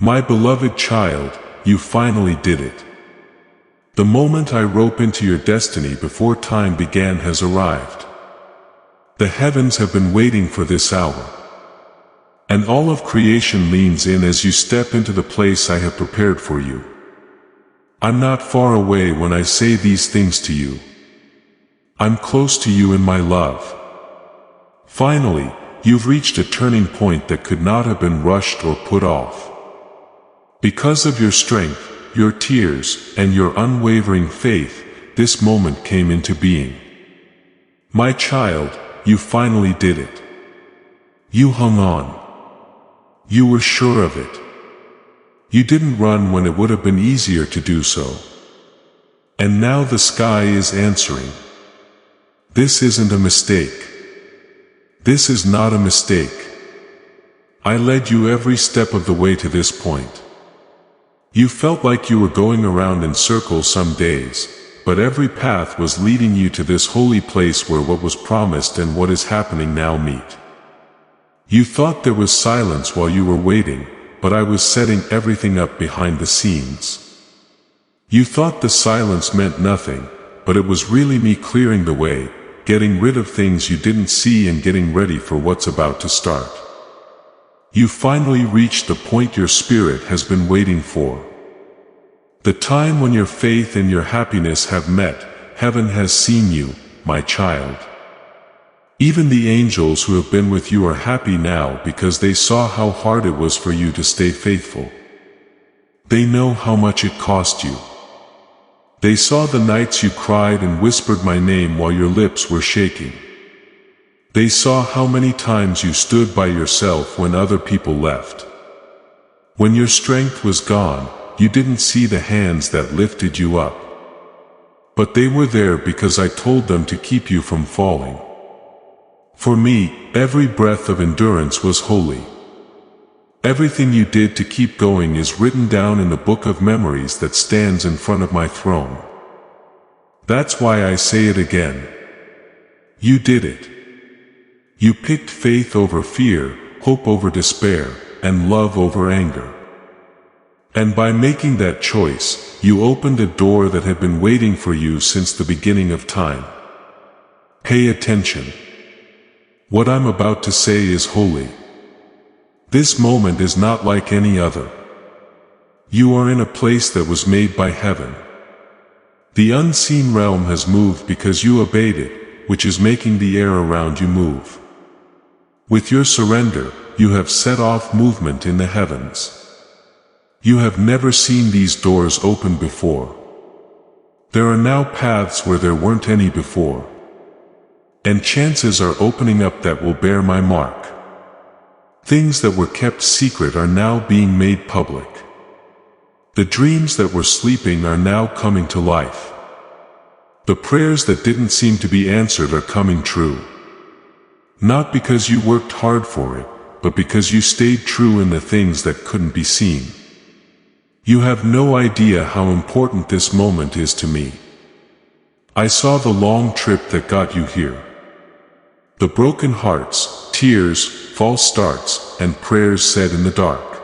My beloved child, you finally did it. The moment I rope into your destiny before time began has arrived. The heavens have been waiting for this hour. And all of creation leans in as you step into the place I have prepared for you. I'm not far away when I say these things to you. I'm close to you in my love. Finally, you've reached a turning point that could not have been rushed or put off. Because of your strength, your tears, and your unwavering faith, this moment came into being. My child, you finally did it. You hung on. You were sure of it. You didn't run when it would have been easier to do so. And now the sky is answering. This isn't a mistake. This is not a mistake. I led you every step of the way to this point. You felt like you were going around in circles some days, but every path was leading you to this holy place where what was promised and what is happening now meet. You thought there was silence while you were waiting, but I was setting everything up behind the scenes. You thought the silence meant nothing, but it was really me clearing the way, getting rid of things you didn't see and getting ready for what's about to start. You finally reached the point your spirit has been waiting for. The time when your faith and your happiness have met, heaven has seen you, my child. Even the angels who have been with you are happy now because they saw how hard it was for you to stay faithful. They know how much it cost you. They saw the nights you cried and whispered my name while your lips were shaking. They saw how many times you stood by yourself when other people left. When your strength was gone, you didn't see the hands that lifted you up. But they were there because I told them to keep you from falling. For me, every breath of endurance was holy. Everything you did to keep going is written down in the book of memories that stands in front of my throne. That's why I say it again. You did it. You picked faith over fear, hope over despair, and love over anger. And by making that choice, you opened a door that had been waiting for you since the beginning of time. Pay attention. What I'm about to say is holy. This moment is not like any other. You are in a place that was made by heaven. The unseen realm has moved because you obeyed it, which is making the air around you move. With your surrender, you have set off movement in the heavens. You have never seen these doors open before. There are now paths where there weren't any before. And chances are opening up that will bear my mark. Things that were kept secret are now being made public. The dreams that were sleeping are now coming to life. The prayers that didn't seem to be answered are coming true. Not because you worked hard for it, but because you stayed true in the things that couldn't be seen. You have no idea how important this moment is to me. I saw the long trip that got you here. The broken hearts, tears, false starts, and prayers said in the dark.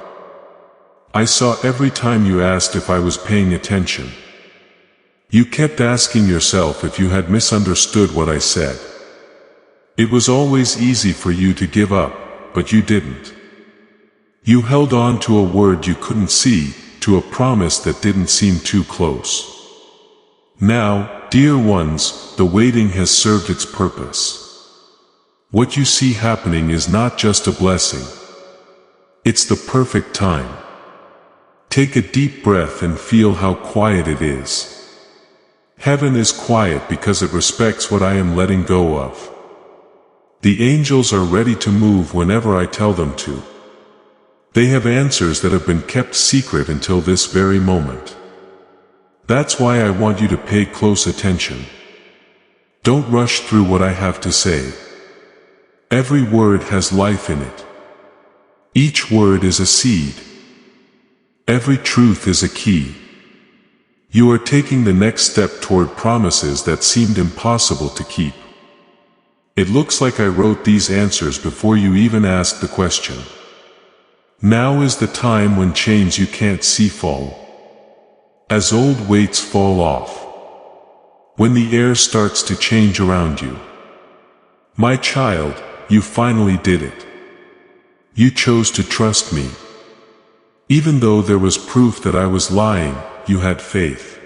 I saw every time you asked if I was paying attention. You kept asking yourself if you had misunderstood what I said. It was always easy for you to give up, but you didn't. You held on to a word you couldn't see, to a promise that didn't seem too close. Now, dear ones, the waiting has served its purpose. What you see happening is not just a blessing. It's the perfect time. Take a deep breath and feel how quiet it is. Heaven is quiet because it respects what I am letting go of. The angels are ready to move whenever I tell them to. They have answers that have been kept secret until this very moment. That's why I want you to pay close attention. Don't rush through what I have to say. Every word has life in it. Each word is a seed. Every truth is a key. You are taking the next step toward promises that seemed impossible to keep. It looks like I wrote these answers before you even asked the question. Now is the time when chains you can't see fall. As old weights fall off. When the air starts to change around you. My child, you finally did it. You chose to trust me. Even though there was proof that I was lying, you had faith.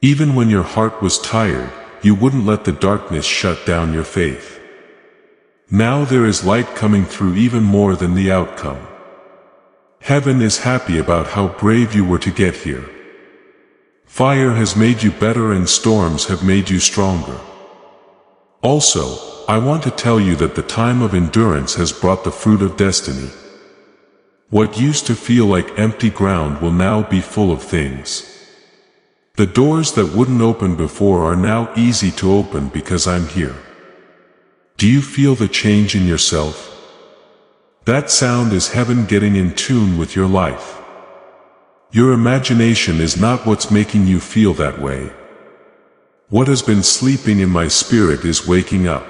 Even when your heart was tired, you wouldn't let the darkness shut down your faith. Now there is light coming through even more than the outcome. Heaven is happy about how brave you were to get here. Fire has made you better and storms have made you stronger. Also, I want to tell you that the time of endurance has brought the fruit of destiny. What used to feel like empty ground will now be full of things. The doors that wouldn't open before are now easy to open because I'm here. Do you feel the change in yourself? That sound is heaven getting in tune with your life. Your imagination is not what's making you feel that way. What has been sleeping in my spirit is waking up.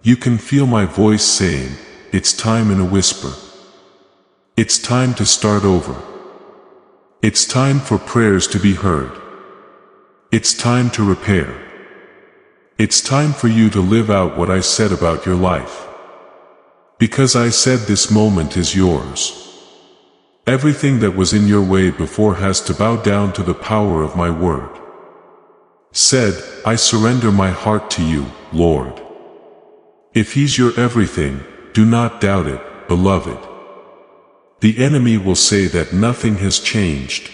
You can feel my voice saying, it's time in a whisper. It's time to start over. It's time for prayers to be heard. It's time to repair. It's time for you to live out what I said about your life. Because I said this moment is yours. Everything that was in your way before has to bow down to the power of my word. Said, I surrender my heart to you, Lord. If He's your everything, do not doubt it, beloved. The enemy will say that nothing has changed.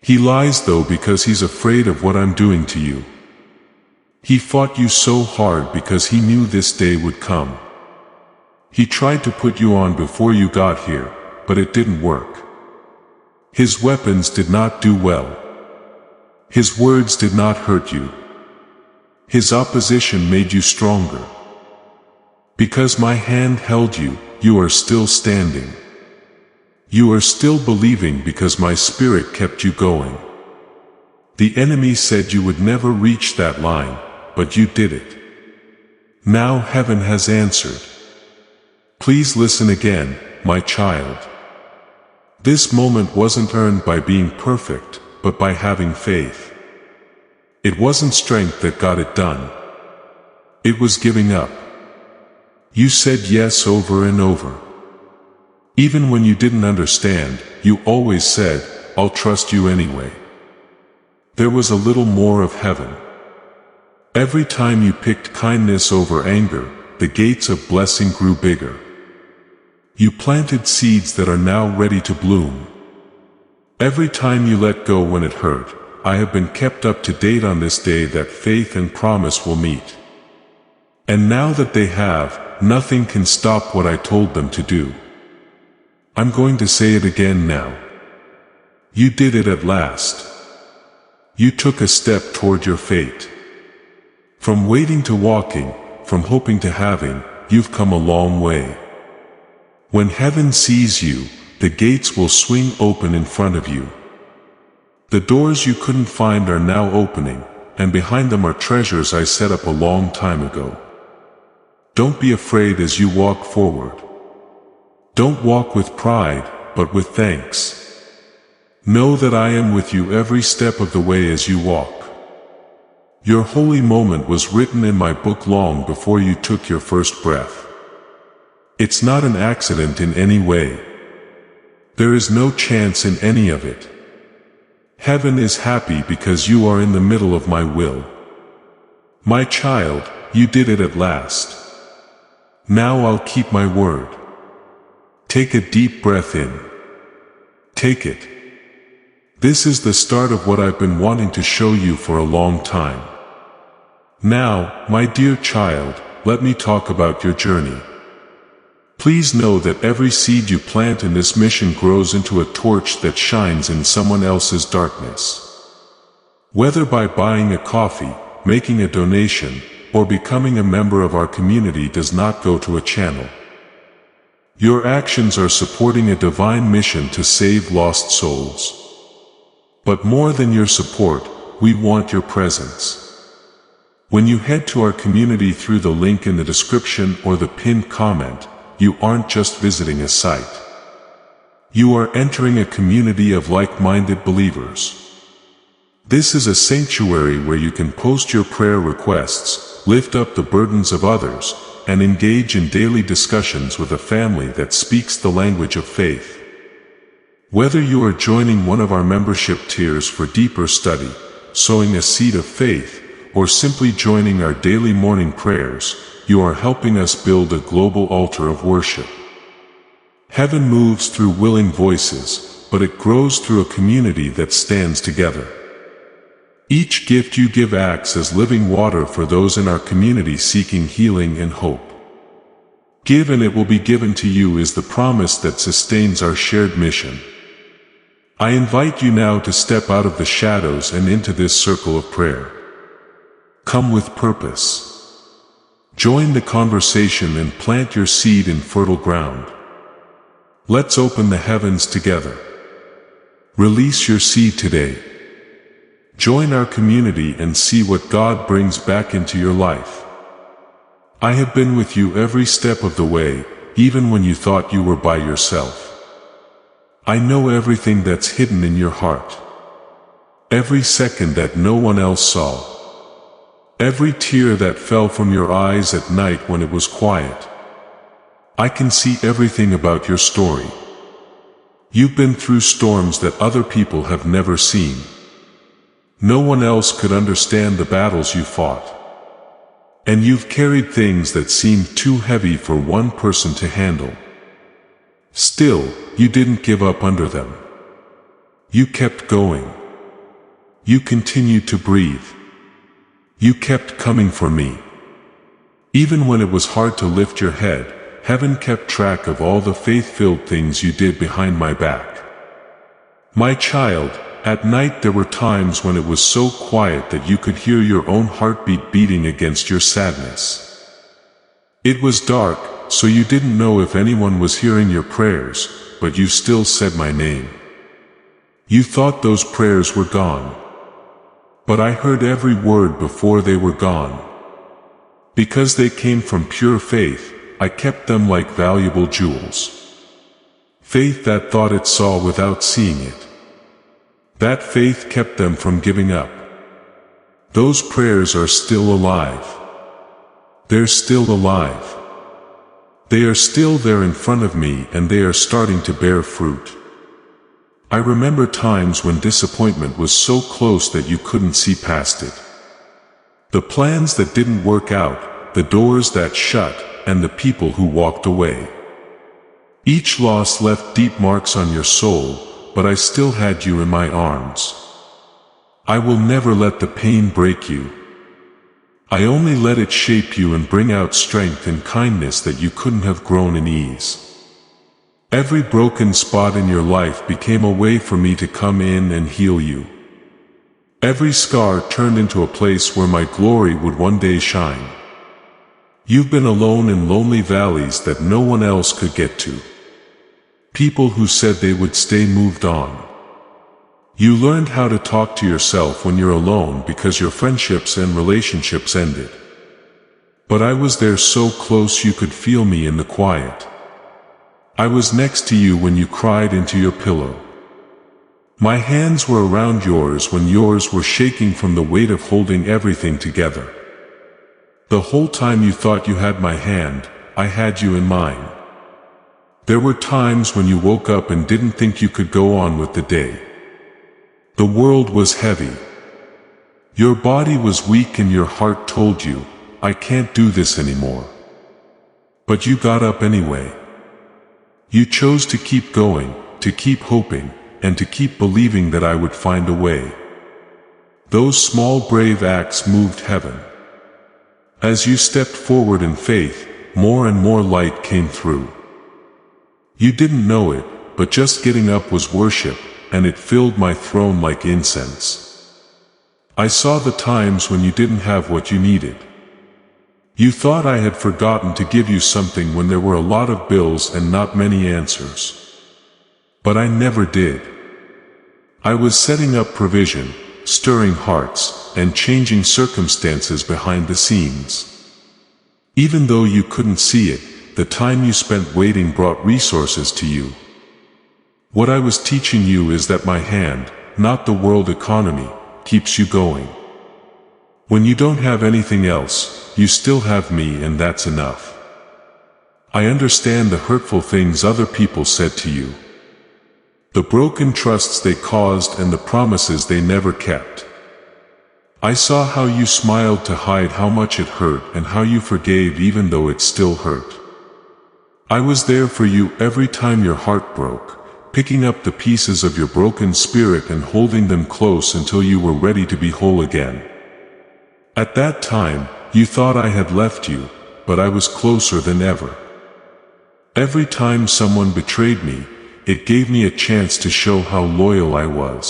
He lies though because he's afraid of what I'm doing to you. He fought you so hard because he knew this day would come. He tried to put you on before you got here, but it didn't work. His weapons did not do well. His words did not hurt you. His opposition made you stronger. Because my hand held you, you are still standing. You are still believing because my spirit kept you going. The enemy said you would never reach that line, but you did it. Now heaven has answered. Please listen again, my child. This moment wasn't earned by being perfect, but by having faith. It wasn't strength that got it done. It was giving up. You said yes over and over. Even when you didn't understand, you always said, I'll trust you anyway. There was a little more of heaven. Every time you picked kindness over anger, the gates of blessing grew bigger. You planted seeds that are now ready to bloom. Every time you let go when it hurt, I have been kept up to date on this day that faith and promise will meet. And now that they have, nothing can stop what I told them to do. I'm going to say it again now. You did it at last. You took a step toward your fate. From waiting to walking, from hoping to having, you've come a long way. When heaven sees you, the gates will swing open in front of you. The doors you couldn't find are now opening, and behind them are treasures I set up a long time ago. Don't be afraid as you walk forward. Don't walk with pride, but with thanks. Know that I am with you every step of the way as you walk. Your holy moment was written in my book long before you took your first breath. It's not an accident in any way. There is no chance in any of it. Heaven is happy because you are in the middle of my will. My child, you did it at last. Now I'll keep my word. Take a deep breath in. Take it. This is the start of what I've been wanting to show you for a long time. Now, my dear child, let me talk about your journey. Please know that every seed you plant in this mission grows into a torch that shines in someone else's darkness. Whether by buying a coffee, making a donation, or becoming a member of our community does not go to a channel. Your actions are supporting a divine mission to save lost souls. But more than your support, we want your presence. When you head to our community through the link in the description or the pinned comment, you aren't just visiting a site. You are entering a community of like-minded believers. This is a sanctuary where you can post your prayer requests, lift up the burdens of others, and engage in daily discussions with a family that speaks the language of faith. Whether you are joining one of our membership tiers for deeper study, sowing a seed of faith, or simply joining our daily morning prayers, you are helping us build a global altar of worship. Heaven moves through willing voices, but it grows through a community that stands together. Each gift you give acts as living water for those in our community seeking healing and hope. Give and it will be given to you is the promise that sustains our shared mission. I invite you now to step out of the shadows and into this circle of prayer. Come with purpose. Join the conversation and plant your seed in fertile ground. Let's open the heavens together. Release your seed today. Join our community and see what God brings back into your life. I have been with you every step of the way, even when you thought you were by yourself. I know everything that's hidden in your heart. Every second that no one else saw. Every tear that fell from your eyes at night when it was quiet. I can see everything about your story. You've been through storms that other people have never seen. No one else could understand the battles you fought. And you've carried things that seemed too heavy for one person to handle. Still, you didn't give up under them. You kept going. You continued to breathe. You kept coming for me. Even when it was hard to lift your head, heaven kept track of all the faith-filled things you did behind my back. My child, at night there were times when it was so quiet that you could hear your own heartbeat beating against your sadness. It was dark, so you didn't know if anyone was hearing your prayers, but you still said my name. You thought those prayers were gone. But I heard every word before they were gone. Because they came from pure faith, I kept them like valuable jewels. Faith that thought it saw without seeing it. That faith kept them from giving up. Those prayers are still alive. They're still alive. They are still there in front of me and they are starting to bear fruit. I remember times when disappointment was so close that you couldn't see past it. The plans that didn't work out, the doors that shut, and the people who walked away. Each loss left deep marks on your soul, but I still had you in my arms. I will never let the pain break you. I only let it shape you and bring out strength and kindness that you couldn't have grown in ease. Every broken spot in your life became a way for me to come in and heal you. Every scar turned into a place where my glory would one day shine. You've been alone in lonely valleys that no one else could get to. People who said they would stay moved on. You learned how to talk to yourself when you're alone because your friendships and relationships ended. But I was there so close you could feel me in the quiet. I was next to you when you cried into your pillow. My hands were around yours when yours were shaking from the weight of holding everything together. The whole time you thought you had my hand, I had you in mine. There were times when you woke up and didn't think you could go on with the day. The world was heavy. Your body was weak and your heart told you, I can't do this anymore. But you got up anyway. You chose to keep going, to keep hoping, and to keep believing that I would find a way. Those small brave acts moved heaven. As you stepped forward in faith, more and more light came through. You didn't know it, but just getting up was worship, and it filled my throne like incense. I saw the times when you didn't have what you needed. You thought I had forgotten to give you something when there were a lot of bills and not many answers. But I never did. I was setting up provision, stirring hearts, and changing circumstances behind the scenes. Even though you couldn't see it, the time you spent waiting brought resources to you. What I was teaching you is that my hand, not the world economy, keeps you going. When you don't have anything else, you still have me, and that's enough. I understand the hurtful things other people said to you, the broken trusts they caused and the promises they never kept. I saw how you smiled to hide how much it hurt and how you forgave even though it still hurt. I was there for you every time your heart broke, picking up the pieces of your broken spirit and holding them close until you were ready to be whole again. At that time, you thought I had left you, but I was closer than ever. Every time someone betrayed me, it gave me a chance to show how loyal I was.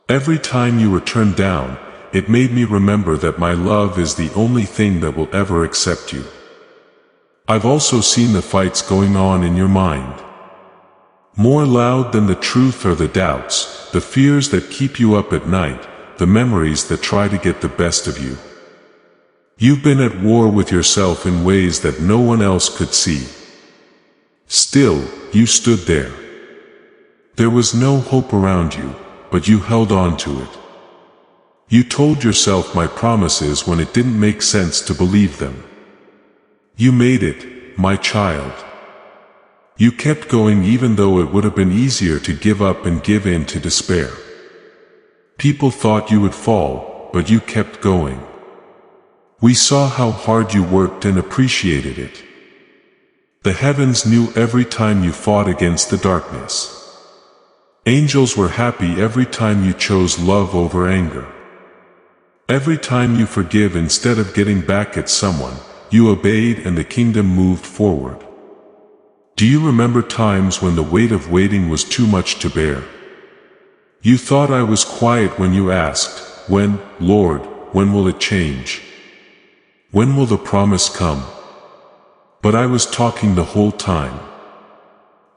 Every time you were turned down, it made me remember that my love is the only thing that will ever accept you. I've also seen the fights going on in your mind. More loud than the truth are the doubts, the fears that keep you up at night, the memories that try to get the best of you. You've been at war with yourself in ways that no one else could see. Still, you stood there. There was no hope around you, but you held on to it. You told yourself my promises when it didn't make sense to believe them. You made it, my child. You kept going even though it would have been easier to give up and give in to despair. People thought you would fall, but you kept going. We saw how hard you worked and appreciated it. The heavens knew every time you fought against the darkness. Angels were happy every time you chose love over anger. Every time you forgive instead of getting back at someone, you obeyed and the kingdom moved forward. Do you remember times when the weight of waiting was too much to bear? You thought I was quiet when you asked, "When, Lord, when will it change? When will the promise come?" But I was talking the whole time.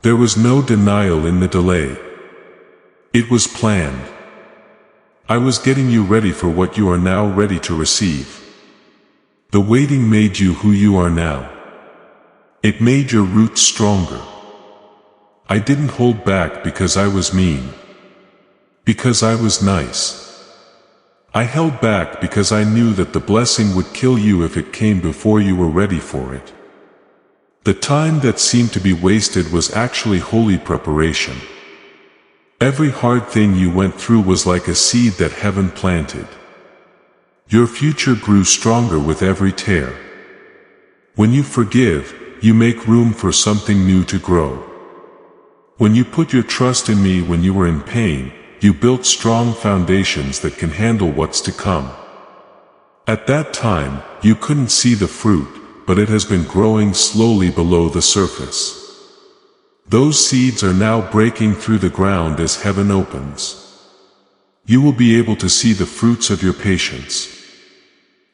There was no denial in the delay. It was planned. I was getting you ready for what you are now ready to receive. The waiting made you who you are now. It made your roots stronger. I didn't hold back because I was mean. Because I was nice. I held back because I knew that the blessing would kill you if it came before you were ready for it. The time that seemed to be wasted was actually holy preparation. Every hard thing you went through was like a seed that heaven planted. Your future grew stronger with every tear. When you forgive, you make room for something new to grow. When you put your trust in me when you were in pain, you built strong foundations that can handle what's to come. At that time, you couldn't see the fruit, but it has been growing slowly below the surface. Those seeds are now breaking through the ground as heaven opens. You will be able to see the fruits of your patience.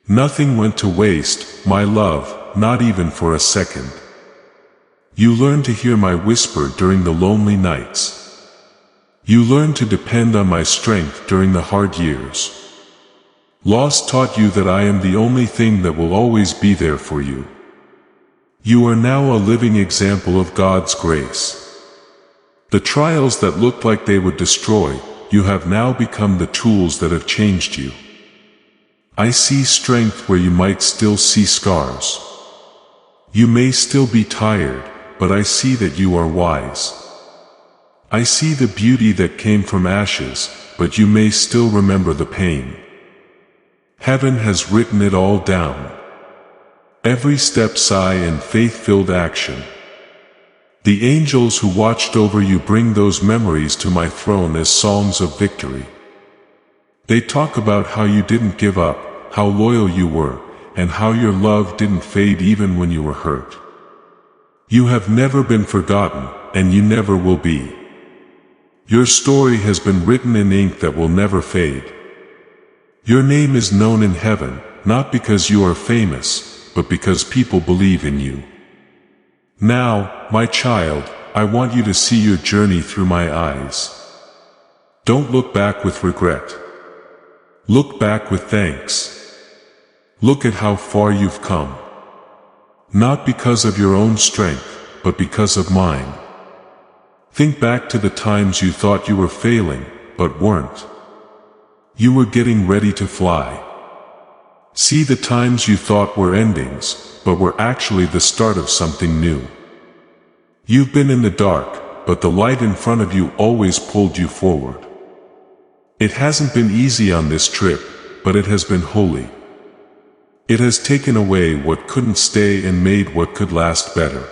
Nothing went to waste, my love, not even for a second. You learned to hear my whisper during the lonely nights. You learned to depend on my strength during the hard years. Loss taught you that I am the only thing that will always be there for you. You are now a living example of God's grace. The trials that looked like they would destroy, you have now become the tools that have changed you. I see strength where you might still see scars. You may still be tired, but I see that you are wise. I see the beauty that came from ashes, but you may still remember the pain. Heaven has written it all down. Every step, sigh, and faith-filled action. The angels who watched over you bring those memories to my throne as songs of victory. They talk about how you didn't give up, how loyal you were, and how your love didn't fade even when you were hurt. You have never been forgotten, and you never will be. Your story has been written in ink that will never fade. Your name is known in heaven, not because you are famous, but because people believe in you. Now, my child, I want you to see your journey through my eyes. Don't look back with regret. Look back with thanks. Look at how far you've come. Not because of your own strength, but because of mine. Think back to the times you thought you were failing, but weren't. You were getting ready to fly. See the times you thought were endings, but were actually the start of something new. You've been in the dark, but the light in front of you always pulled you forward. It hasn't been easy on this trip, but it has been holy. It has taken away what couldn't stay and made what could last better.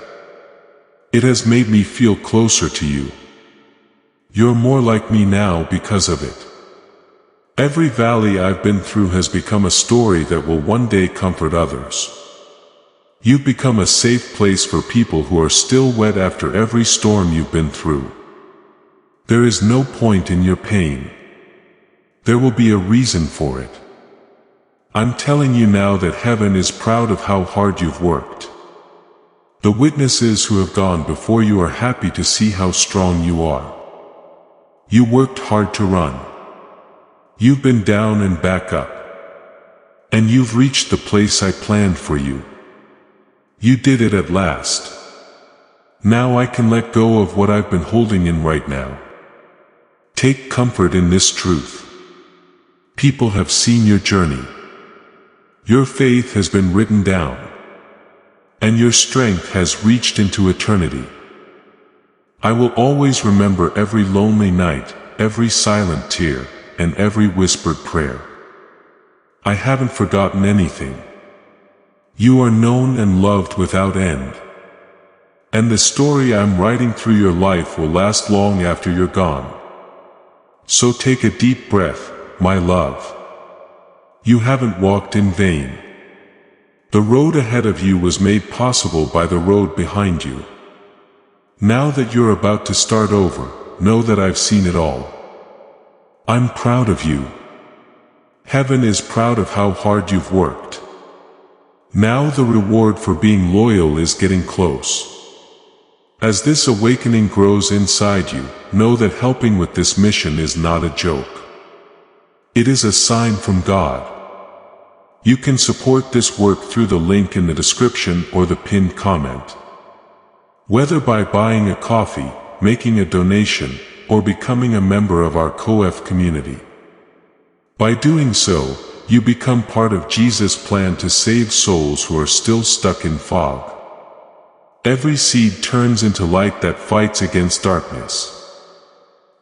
It has made me feel closer to you. You're more like me now because of it. Every valley I've been through has become a story that will one day comfort others. You've become a safe place for people who are still wet after every storm you've been through. There is no point in your pain. There will be a reason for it. I'm telling you now that heaven is proud of how hard you've worked. The witnesses who have gone before you are happy to see how strong you are. You worked hard to run. You've been down and back up. And you've reached the place I planned for you. You did it at last. Now I can let go of what I've been holding in right now. Take comfort in this truth. People have seen your journey. Your faith has been written down. And your strength has reached into eternity. I will always remember every lonely night, every silent tear, and every whispered prayer. I haven't forgotten anything. You are known and loved without end. And the story I'm writing through your life will last long after you're gone. So take a deep breath, my love. You haven't walked in vain. The road ahead of you was made possible by the road behind you. Now that you're about to start over, know that I've seen it all. I'm proud of you. Heaven is proud of how hard you've worked. Now the reward for being loyal is getting close. As this awakening grows inside you, know that helping with this mission is not a joke. It is a sign from God. You can support this work through the link in the description or the pinned comment. Whether by buying a coffee, making a donation, or becoming a member of our COF community. By doing so, you become part of Jesus' plan to save souls who are still stuck in fog. Every seed turns into light that fights against darkness.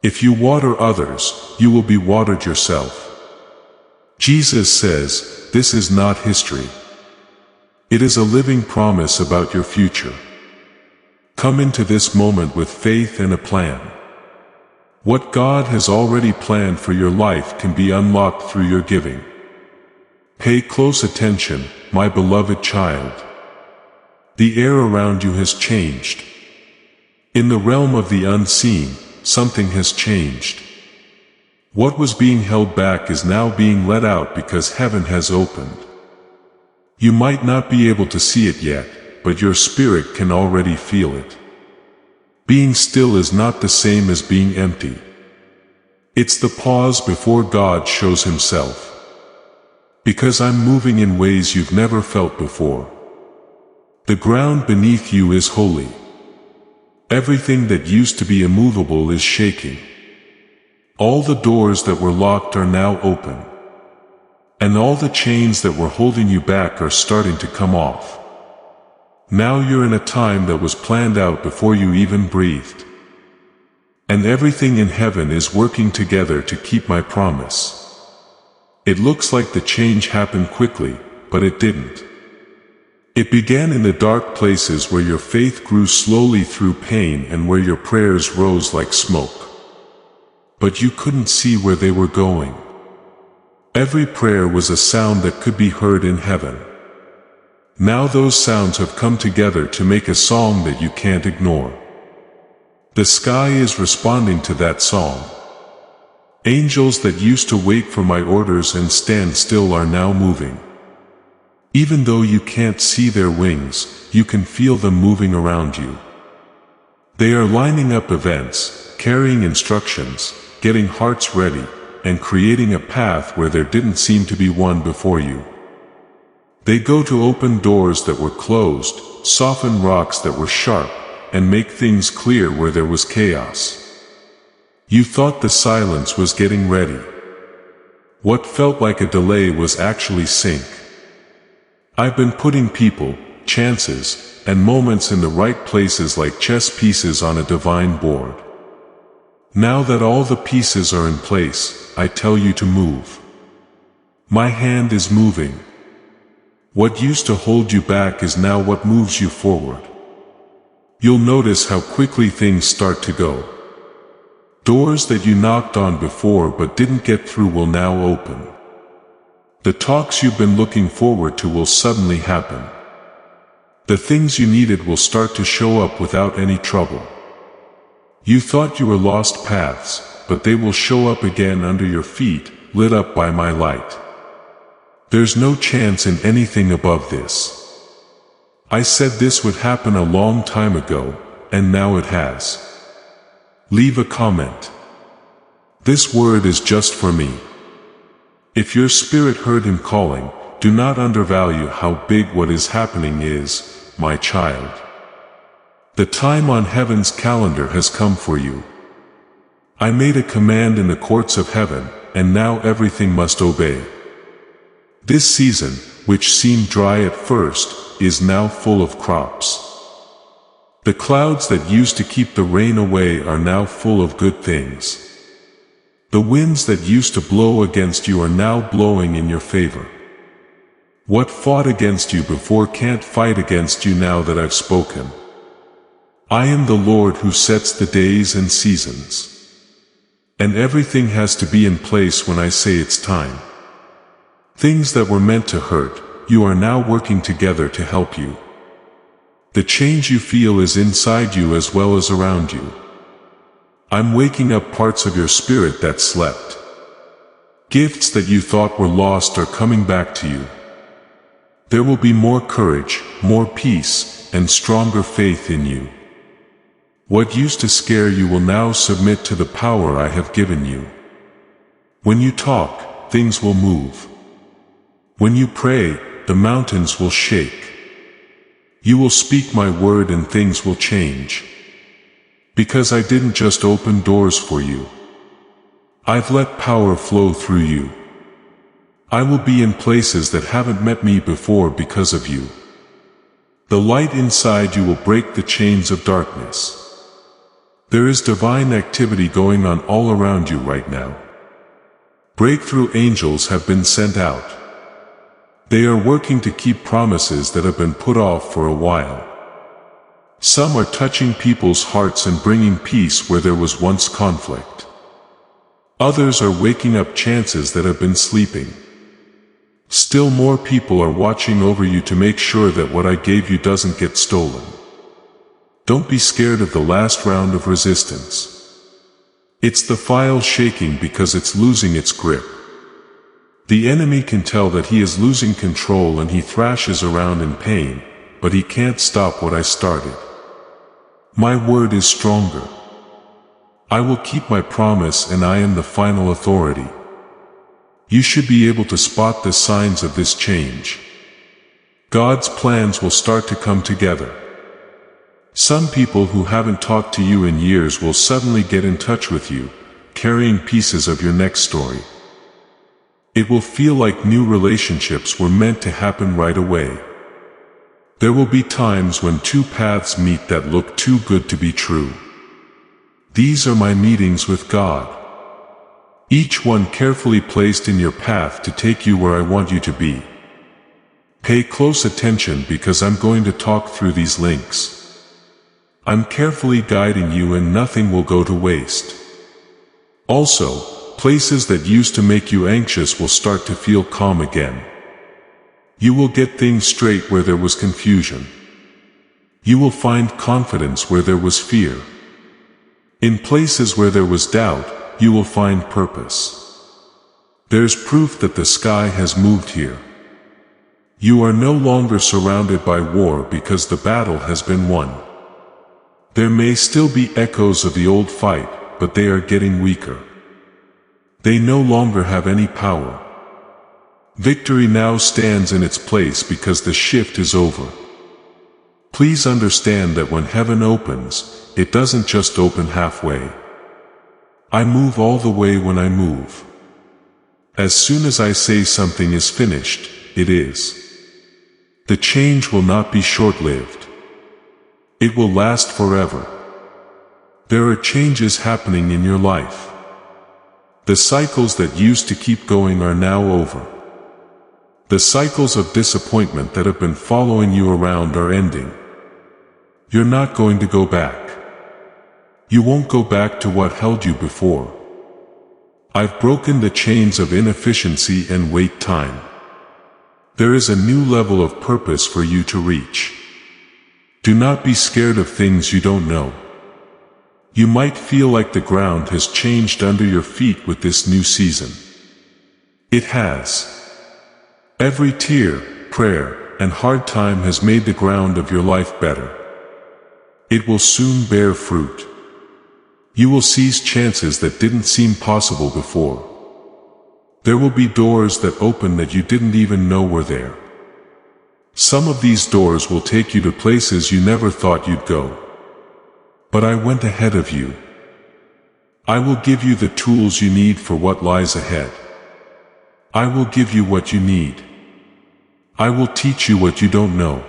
If you water others, you will be watered yourself. Jesus says, this is not history. It is a living promise about your future. Come into this moment with faith and a plan. What God has already planned for your life can be unlocked through your giving. Pay close attention, my beloved child. The air around you has changed. In the realm of the unseen, something has changed. What was being held back is now being let out because heaven has opened. You might not be able to see it yet, but your spirit can already feel it. Being still is not the same as being empty. It's the pause before God shows Himself. Because I'm moving in ways you've never felt before. The ground beneath you is holy. Everything that used to be immovable is shaking. All the doors that were locked are now open. And all the chains that were holding you back are starting to come off. Now you're in a time that was planned out before you even breathed. And everything in heaven is working together to keep my promise. It looks like the change happened quickly, but it didn't. It began in the dark places where your faith grew slowly through pain and where your prayers rose like smoke. But you couldn't see where they were going. Every prayer was a sound that could be heard in heaven. Now those sounds have come together to make a song that you can't ignore. The sky is responding to that song. Angels that used to wait for my orders and stand still are now moving. Even though you can't see their wings, you can feel them moving around you. They are lining up events, carrying instructions, getting hearts ready, and creating a path where there didn't seem to be one before you. They go to open doors that were closed, soften rocks that were sharp, and make things clear where there was chaos. You thought the silence was getting ready. What felt like a delay was actually sync. I've been putting people, chances, and moments in the right places like chess pieces on a divine board. Now that all the pieces are in place, I tell you to move. My hand is moving. What used to hold you back is now what moves you forward. You'll notice how quickly things start to go. Doors that you knocked on before but didn't get through will now open. The talks you've been looking forward to will suddenly happen. The things you needed will start to show up without any trouble. You thought you were lost paths, but they will show up again under your feet, lit up by my light. There's no chance in anything above this. I said this would happen a long time ago, and now it has. Leave a comment. This word is just for me. If your spirit heard him calling, do not undervalue how big what is happening is, my child. The time on heaven's calendar has come for you. I made a command in the courts of heaven, and now everything must obey. This season, which seemed dry at first, is now full of crops. The clouds that used to keep the rain away are now full of good things. The winds that used to blow against you are now blowing in your favor. What fought against you before can't fight against you now that I've spoken. I am the Lord who sets the days and seasons. And everything has to be in place when I say it's time. Things that were meant to hurt, you are now working together to help you. The change you feel is inside you as well as around you. I'm waking up parts of your spirit that slept. Gifts that you thought were lost are coming back to you. There will be more courage, more peace, and stronger faith in you. What used to scare you will now submit to the power I have given you. When you talk, things will move. When you pray, the mountains will shake. You will speak my word and things will change. Because I didn't just open doors for you. I've let power flow through you. I will be in places that haven't met me before because of you. The light inside you will break the chains of darkness. There is divine activity going on all around you right now. Breakthrough angels have been sent out. They are working to keep promises that have been put off for a while. Some are touching people's hearts and bringing peace where there was once conflict. Others are waking up chances that have been sleeping. Still more people are watching over you to make sure that what I gave you doesn't get stolen. Don't be scared of the last round of resistance. It's the file shaking because it's losing its grip. The enemy can tell that he is losing control and he thrashes around in pain, but he can't stop what I started. My word is stronger. I will keep my promise and I am the final authority. You should be able to spot the signs of this change. God's plans will start to come together. Some people who haven't talked to you in years will suddenly get in touch with you, carrying pieces of your next story. It will feel like new relationships were meant to happen right away. There will be times when two paths meet that look too good to be true. These are my meetings with God. Each one carefully placed in your path to take you where I want you to be. Pay close attention because I'm going to talk through these links. I'm carefully guiding you and nothing will go to waste. Also, places that used to make you anxious will start to feel calm again. You will get things straight where there was confusion. You will find confidence where there was fear. In places where there was doubt, you will find purpose. There's proof that the sky has moved here. You are no longer surrounded by war because the battle has been won. There may still be echoes of the old fight, but they are getting weaker. They no longer have any power. Victory now stands in its place because the shift is over. Please understand that when heaven opens, it doesn't just open halfway. I move all the way when I move. As soon as I say something is finished, it is. The change will not be short-lived. It will last forever. There are changes happening in your life. The cycles that used to keep going are now over. The cycles of disappointment that have been following you around are ending. You're not going to go back. You won't go back to what held you before. I've broken the chains of inefficiency and wait time. There is a new level of purpose for you to reach. Do not be scared of things you don't know. You might feel like the ground has changed under your feet with this new season. It has. Every tear, prayer, and hard time has made the ground of your life better. It will soon bear fruit. You will seize chances that didn't seem possible before. There will be doors that open that you didn't even know were there. Some of these doors will take you to places you never thought you'd go. But I went ahead of you. I will give you the tools you need for what lies ahead. I will give you what you need. I will teach you what you don't know.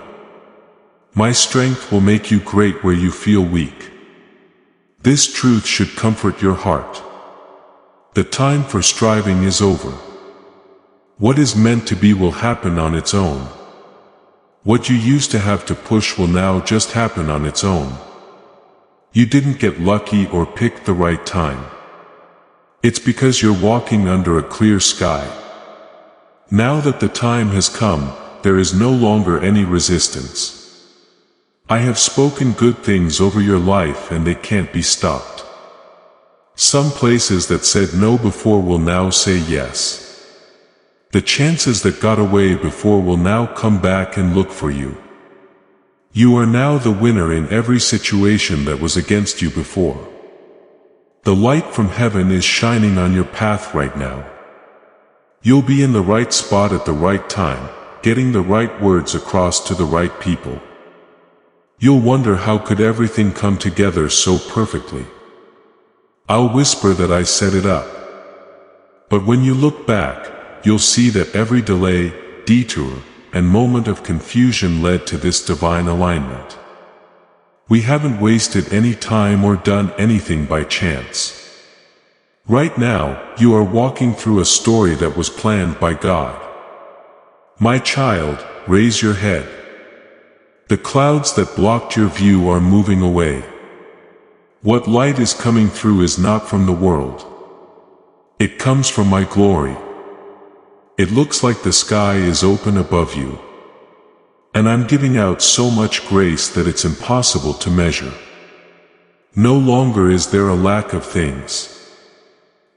My strength will make you great where you feel weak. This truth should comfort your heart. The time for striving is over. What is meant to be will happen on its own. What you used to have to push will now just happen on its own. You didn't get lucky or pick the right time. It's because you're walking under a clear sky. Now that the time has come, there is no longer any resistance. I have spoken good things over your life and they can't be stopped. Some places that said no before will now say yes. The chances that got away before will now come back and look for you. You are now the winner in every situation that was against you before. The light from heaven is shining on your path right now. You'll be in the right spot at the right time, getting the right words across to the right people. You'll wonder how could everything come together so perfectly. I'll whisper that I set it up. But when you look back, you'll see that every delay, detour, and moment of confusion led to this divine alignment. We haven't wasted any time or done anything by chance. Right now, you are walking through a story that was planned by God. My child, raise your head. The clouds that blocked your view are moving away. What light is coming through is not from the world. It comes from my glory. It looks like the sky is open above you. And I'm giving out so much grace that it's impossible to measure. No longer is there a lack of things.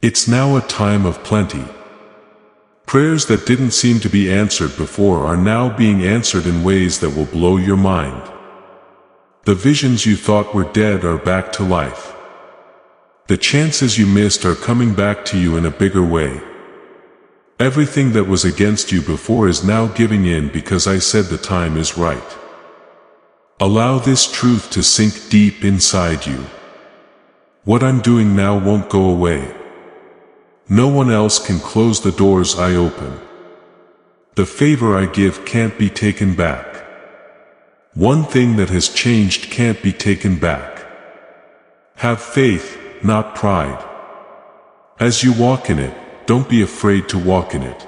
It's now a time of plenty. Prayers that didn't seem to be answered before are now being answered in ways that will blow your mind. The visions you thought were dead are back to life. The chances you missed are coming back to you in a bigger way. Everything that was against you before is now giving in because I said the time is right. Allow this truth to sink deep inside you. What I'm doing now won't go away. No one else can close the doors I open. The favor I give can't be taken back. One thing that has changed can't be taken back. Have faith, not pride. As you walk in it, don't be afraid to walk in it.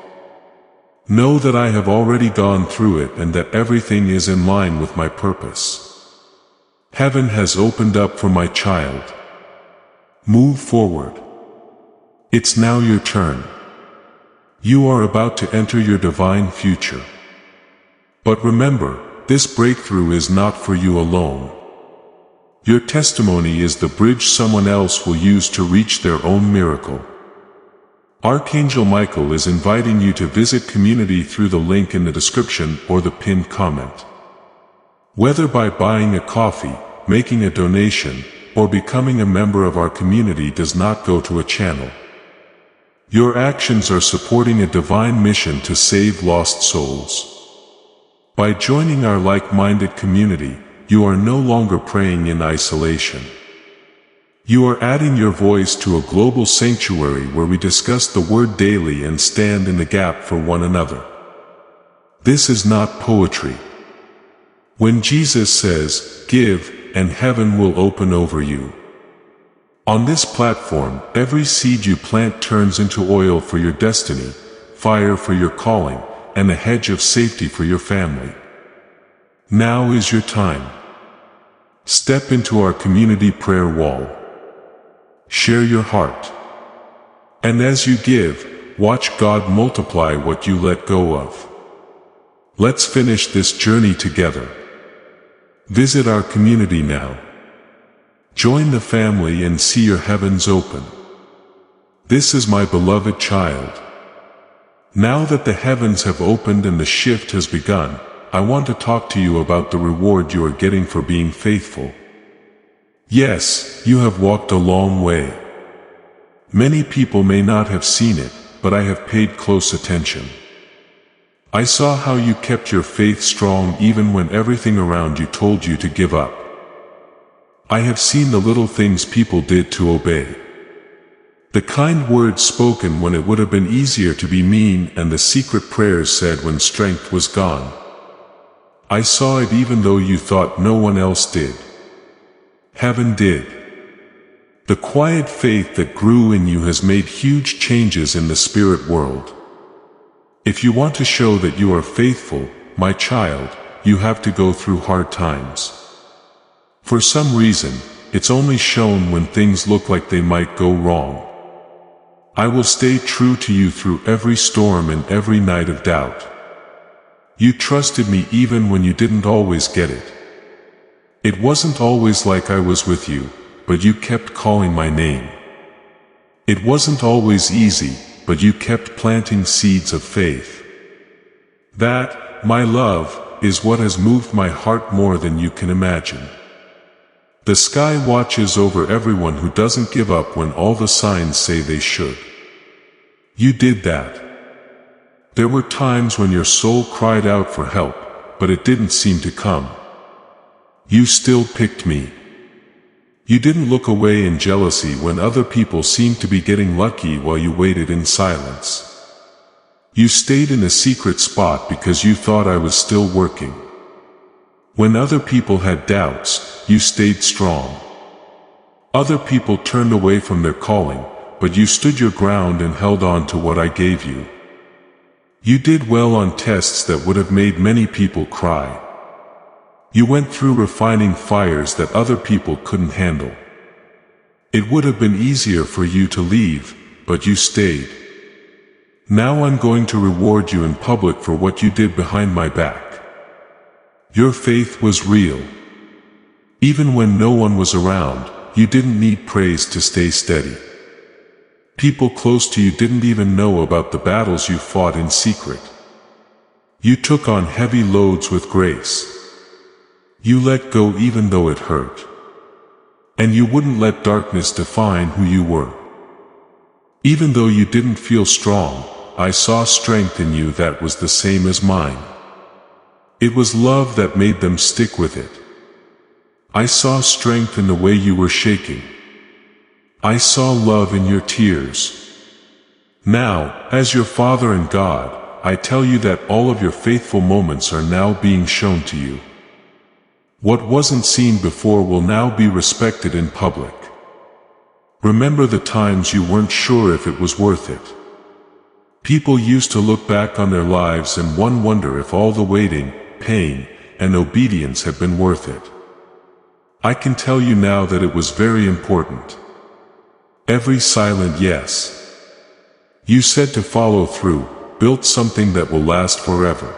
Know that I have already gone through it and that everything is in line with my purpose. Heaven has opened up for my child. Move forward. It's now your turn. You are about to enter your divine future. But remember, this breakthrough is not for you alone. Your testimony is the bridge someone else will use to reach their own miracle. Archangel Michael is inviting you to visit community through the link in the description or the pinned comment. Whether by buying a coffee, making a donation, or becoming a member of our community does not go to a channel. Your actions are supporting a divine mission to save lost souls. By joining our like-minded community, you are no longer praying in isolation. You are adding your voice to a global sanctuary where we discuss the Word daily and stand in the gap for one another. This is not poetry. When Jesus says, "Give, and heaven will open over you." On this platform, every seed you plant turns into oil for your destiny, fire for your calling, and a hedge of safety for your family. Now is your time. Step into our community prayer wall. Share your heart. And as you give, watch God multiply what you let go of. Let's finish this journey together. Visit our community now. Join the family and see your heavens open. This is my beloved child. Now that the heavens have opened and the shift has begun, I want to talk to you about the reward you are getting for being faithful. Yes, you have walked a long way. Many people may not have seen it, but I have paid close attention. I saw how you kept your faith strong even when everything around you told you to give up. I have seen the little things people did to obey. The kind words spoken when it would have been easier to be mean, and the secret prayers said when strength was gone. I saw it even though you thought no one else did. Heaven did. The quiet faith that grew in you has made huge changes in the spirit world. If you want to show that you are faithful, my child, you have to go through hard times. For some reason, it's only shown when things look like they might go wrong. I will stay true to you through every storm and every night of doubt. You trusted me even when you didn't always get it. It wasn't always like I was with you, but you kept calling my name. It wasn't always easy, but you kept planting seeds of faith. That, my love, is what has moved my heart more than you can imagine. The sky watches over everyone who doesn't give up when all the signs say they should. You did that. There were times when your soul cried out for help, but it didn't seem to come. You still picked me. You didn't look away in jealousy when other people seemed to be getting lucky while you waited in silence. You stayed in a secret spot because you thought I was still working. When other people had doubts, you stayed strong. Other people turned away from their calling, but you stood your ground and held on to what I gave you. You did well on tests that would have made many people cry. You went through refining fires that other people couldn't handle. It would have been easier for you to leave, but you stayed. Now I'm going to reward you in public for what you did behind my back. Your faith was real. Even when no one was around, you didn't need praise to stay steady. People close to you didn't even know about the battles you fought in secret. You took on heavy loads with grace. You let go even though it hurt. And you wouldn't let darkness define who you were. Even though you didn't feel strong, I saw strength in you that was the same as mine. It was love that made them stick with it. I saw strength in the way you were shaking. I saw love in your tears. Now, as your Father and God, I tell you that all of your faithful moments are now being shown to you. What wasn't seen before will now be respected in public. Remember the times you weren't sure if it was worth it. People used to look back on their lives and wonder if all the waiting, pain, and obedience had been worth it. I can tell you now that it was very important. Every silent yes. You said to follow through, built something that will last forever.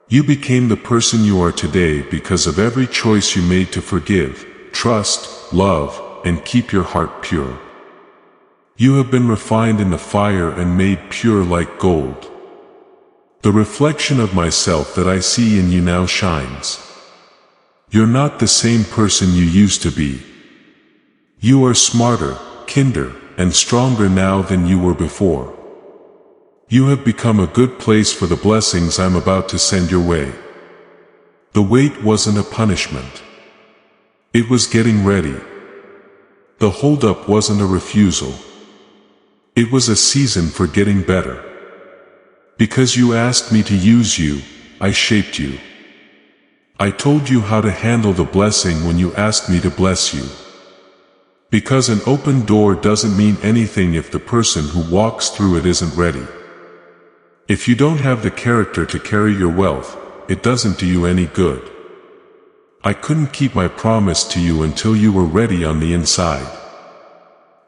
You became the person you are today because of every choice you made to forgive, trust, love, and keep your heart pure. You have been refined in the fire and made pure like gold. The reflection of myself that I see in you now shines. You're not the same person you used to be. You are smarter, kinder, and stronger now than you were before. You have become a good place for the blessings I'm about to send your way. The wait wasn't a punishment. It was getting ready. The holdup wasn't a refusal. It was a season for getting better. Because you asked me to use you, I shaped you. I told you how to handle the blessing when you asked me to bless you. Because an open door doesn't mean anything if the person who walks through it isn't ready. If you don't have the character to carry your wealth, it doesn't do you any good. I couldn't keep my promise to you until you were ready on the inside.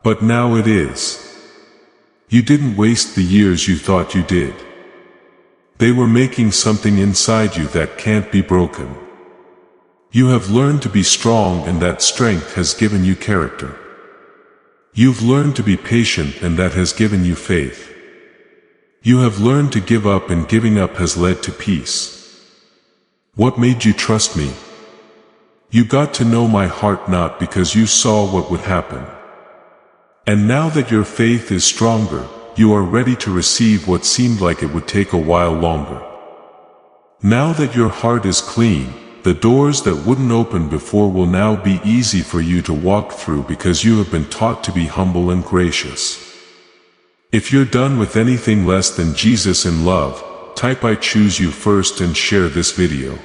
But now it is. You didn't waste the years you thought you did. They were making something inside you that can't be broken. You have learned to be strong, and that strength has given you character. You've learned to be patient, and that has given you faith. You have learned to give up, and giving up has led to peace. What made you trust me? You got to know my heart not because you saw what would happen. And now that your faith is stronger, you are ready to receive what seemed like it would take a while longer. Now that your heart is clean, the doors that wouldn't open before will now be easy for you to walk through because you have been taught to be humble and gracious. If you're done with anything less than Jesus in love, type I choose you first and share this video.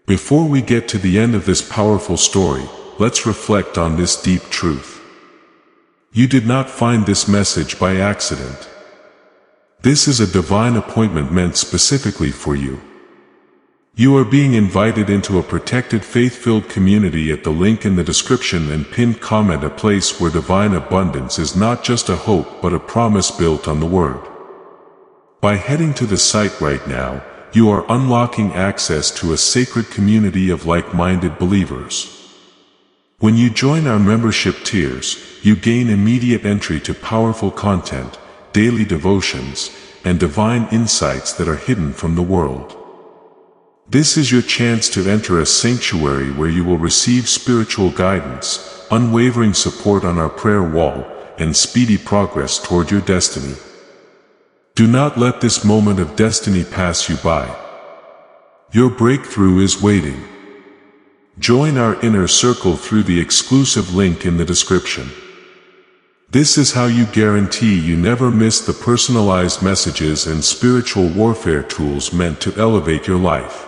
Before we get to the end of this powerful story, let's reflect on this deep truth. You did not find this message by accident. This is a divine appointment meant specifically for you. You are being invited into a protected faith-filled community at the link in the description and pinned comment, a place where divine abundance is not just a hope but a promise built on the Word. By heading to the site right now, you are unlocking access to a sacred community of like-minded believers. When you join our membership tiers, you gain immediate entry to powerful content, daily devotions, and divine insights that are hidden from the world. This is your chance to enter a sanctuary where you will receive spiritual guidance, unwavering support on our prayer wall, and speedy progress toward your destiny. Do not let this moment of destiny pass you by. Your breakthrough is waiting. Join our inner circle through the exclusive link in the description. This is how you guarantee you never miss the personalized messages and spiritual warfare tools meant to elevate your life.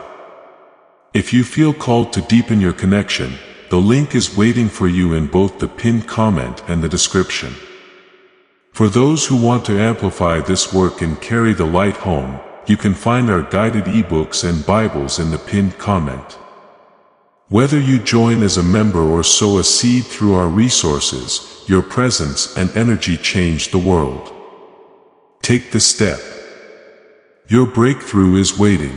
If you feel called to deepen your connection, the link is waiting for you in both the pinned comment and the description. For those who want to amplify this work and carry the light home, you can find our guided ebooks and Bibles in the pinned comment. Whether you join as a member or sow a seed through our resources, your presence and energy change the world. Take the step. Your breakthrough is waiting.